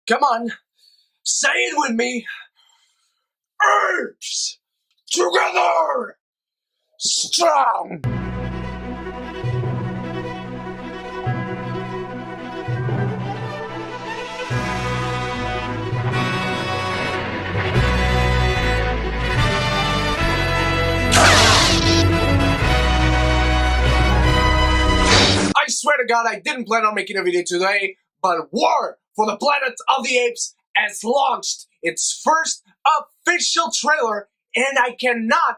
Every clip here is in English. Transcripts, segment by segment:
Come on, say it with me. Apes together, strong. I swear to God, I didn't plan on making a video today, but War for the Planet of the Apes has launched its first official trailer, and I cannot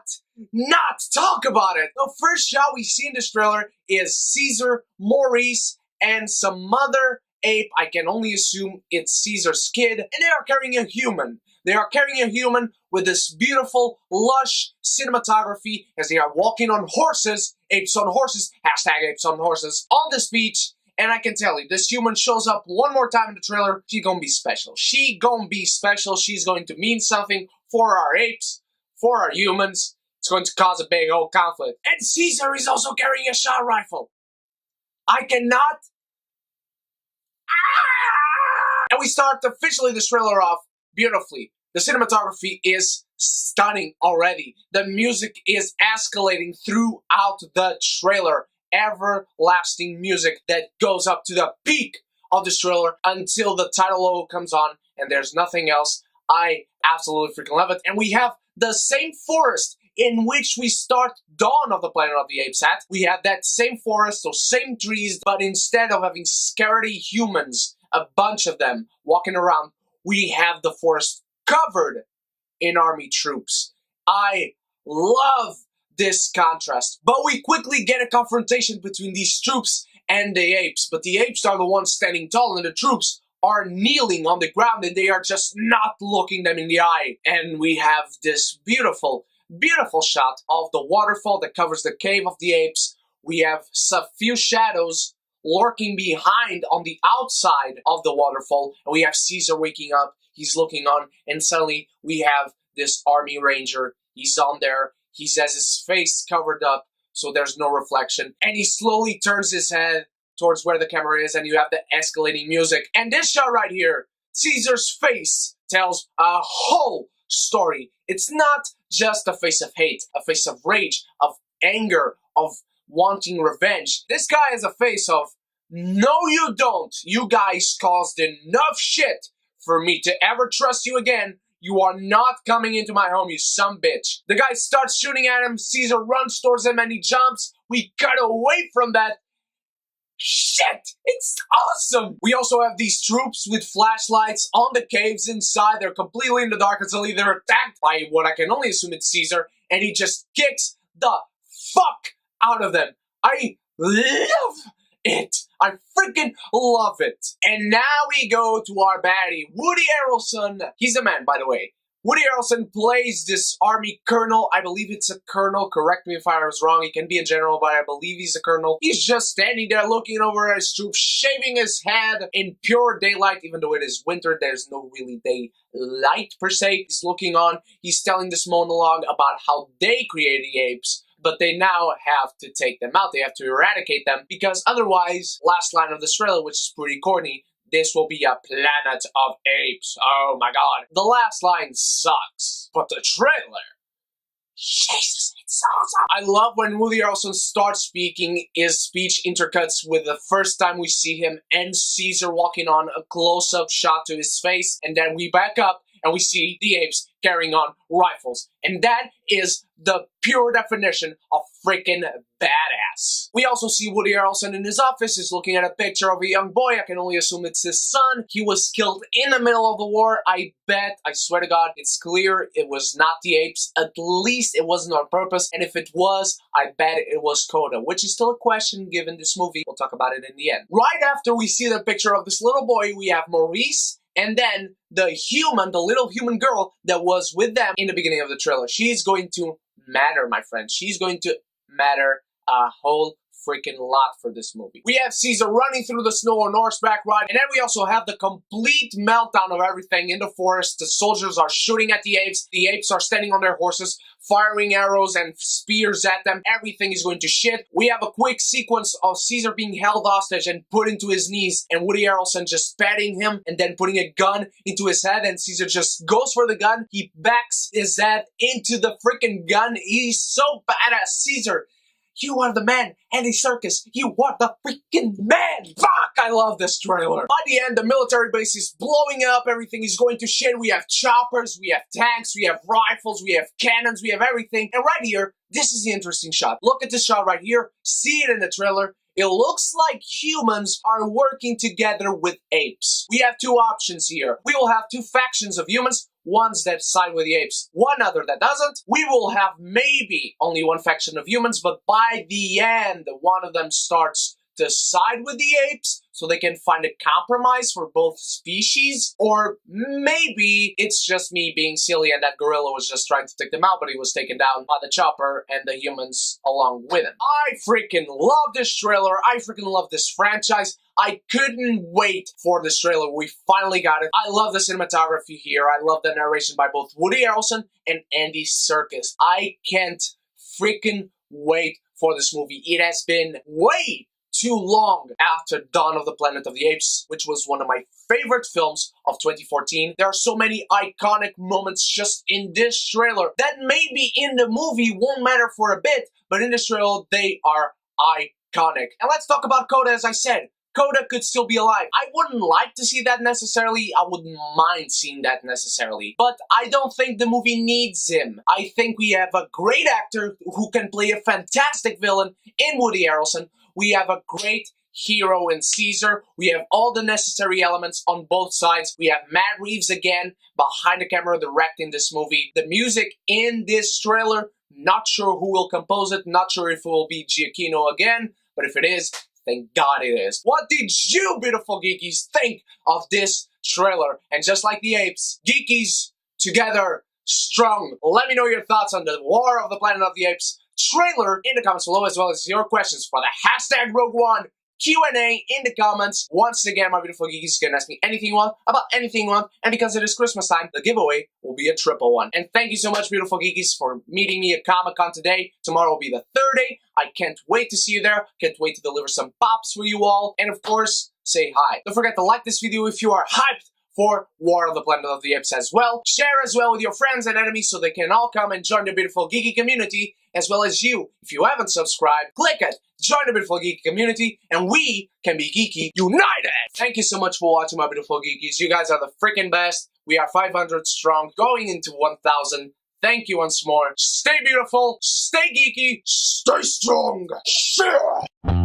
not talk about it. The first shot we see in this trailer is Caesar, Maurice, and some other ape. I can only assume it's Caesar's kid, and they are carrying a human. They are carrying a human with this beautiful, lush cinematography as they are walking on horses, apes on horses, hashtag apes on horses, on this beach. And I can tell you, this human shows up one more time in the trailer, she gonna be special. She gonna be special, she's going to mean something for our apes, for our humans. It's going to cause a big old conflict. And Caesar is also carrying a shot rifle. I cannot... And we start officially this trailer off beautifully. The cinematography is stunning already. The music is escalating throughout the trailer. Everlasting music that goes up to the peak of this trailer until the title logo comes on and there's nothing else. I absolutely freaking love it. And we have the same forest in which we start Dawn of the Planet of the Apes at. We have that same forest, those same trees, but instead of having scaredy humans, a bunch of them walking around, we have the forest covered in army troops. I love this contrast, but we quickly get a confrontation between these troops and the apes, but the apes are the ones standing tall and the troops are kneeling on the ground and they are just not looking them in the eye. And we have this beautiful, beautiful shot of the waterfall that covers the cave of the apes. We have a few shadows lurking behind on the outside of the waterfall, and we have Caesar waking up. He's looking on, and suddenly we have this army ranger. He's on there. He has his face covered up, so there's no reflection. And he slowly turns his head towards where the camera is, and you have the escalating music. And this shot right here, Caesar's face tells a whole story. It's not just a face of hate, a face of rage, of anger, of wanting revenge. This guy has a face of, no you don't. You guys caused enough shit for me to ever trust you again. You are not coming into my home, you sumbitch. The guy starts shooting at him. Caesar runs towards him and he jumps. We cut away from that. Shit! It's awesome! We also have these troops with flashlights on the caves inside. They're completely in the dark until they're attacked by what I can only assume it's Caesar. And he just kicks the fuck out of them. I love it. I freaking love it. And now we go to our baddie, Woody Harrelson. He's a man, by the way. Woody Harrelson plays this army colonel. I believe it's a colonel. Correct me if I was wrong. He can be a general, but I believe he's a colonel. He's just standing there looking over at his troops, shaving his head in pure daylight. Even though it is winter, there's no really daylight per se. He's looking on. He's telling this monologue about how they created the apes, but they now have to take them out. They have to eradicate them, because otherwise, last line of this trailer, which is pretty corny, this will be a planet of apes. Oh my god. The last line sucks, but the trailer, Jesus, it's awesome. I love when Woody Harrelson starts speaking, his speech intercuts with the first time we see him and Caesar walking on, a close-up shot to his face, and then we back up and we see the apes carrying on rifles. And that is the pure definition of freaking badass. We also see Woody Harrelson in his office. He's looking at a picture of a young boy. I can only assume it's his son. He was killed in the middle of the war. I bet, I swear to God, it's clear it was not the apes. At least it wasn't on purpose. And if it was, I bet it was Coda, which is still a question given this movie. We'll talk about it in the end. Right after we see the picture of this little boy, we have Maurice, and then the human, the little human girl that was with them in the beginning of the trailer. She's going to matter, my friend. She's going to matter a whole freaking lot for this movie. We have Caesar running through the snow on horseback ride, and then we also have the complete meltdown of everything in the forest. The soldiers are shooting at the apes. The apes are standing on their horses, firing arrows and spears at them. Everything is going to shit. We have a quick sequence of Caesar being held hostage and put into his knees, and Woody Harrelson just patting him and then putting a gun into his head, and Caesar just goes for the gun. He backs his head into the freaking gun. He's so badass. Caesar, you are the man. Andy Serkis, you are the freaking man. Fuck, I love this trailer. By the end, the military base is blowing up. Everything is going to shit. We have choppers, we have tanks, we have rifles, we have cannons, we have everything. And right here, this is the interesting shot. Look at this shot right here. See it in the trailer. It looks like humans are working together with apes. We have two options here. We will have two factions of humans, ones that side with the apes, one other that doesn't. We will have maybe only one faction of humans, but by the end, one of them starts to side with the apes so they can find a compromise for both species. Or maybe it's just me being silly and that gorilla was just trying to take them out, but he was taken down by the chopper and the humans along with him. I freaking love this trailer. I freaking love this franchise. I couldn't wait for this trailer. We finally got it. I love the cinematography here. I love the narration by both Woody Harrelson and Andy Serkis. I can't freaking wait for this movie. It has been way too long after Dawn of the Planet of the Apes, which was one of my favorite films of 2014. There are so many iconic moments just in this trailer that maybe in the movie won't matter for a bit, but in this trailer, they are iconic. And let's talk about Coda, as I said. Coda could still be alive. I wouldn't like to see that necessarily. I wouldn't mind seeing that necessarily. But I don't think the movie needs him. I think we have a great actor who can play a fantastic villain in Woody Harrelson. We have a great hero in Caesar. We have all the necessary elements on both sides. We have Matt Reeves again behind the camera directing this movie. The music in this trailer, not sure who will compose it. Not sure if it will be Giacchino again. But if it is, thank God it is. What did you, beautiful geekies, think of this trailer? And just like the apes, geekies together, strong. Let me know your thoughts on the War of the Planet of the Apes trailer in the comments below, as well as your questions for the hashtag Rogue One Q&A in the comments. Once again, my beautiful geekies, you can ask me anything you want about anything you want, and because it is Christmas time, the giveaway will be a triple one. And thank you so much, beautiful geekies, for meeting me at Comic-Con today. Tomorrow will be the third day. I can't wait to see you there. Can't wait to deliver some pops for you all. And of course, say hi. Don't forget to like this video if you are hyped for War of the Planet of the Apes as well. Share as well with your friends and enemies so they can all come and join the beautiful geeky community, as well as you. If you haven't subscribed, click it, join the beautiful geeky community, and we can be geeky united. Thank you so much for watching, my beautiful geekies. You guys are the freaking best. We are 500 strong, going into 1,000. Thank you once more. Stay beautiful, stay geeky, stay strong. Share.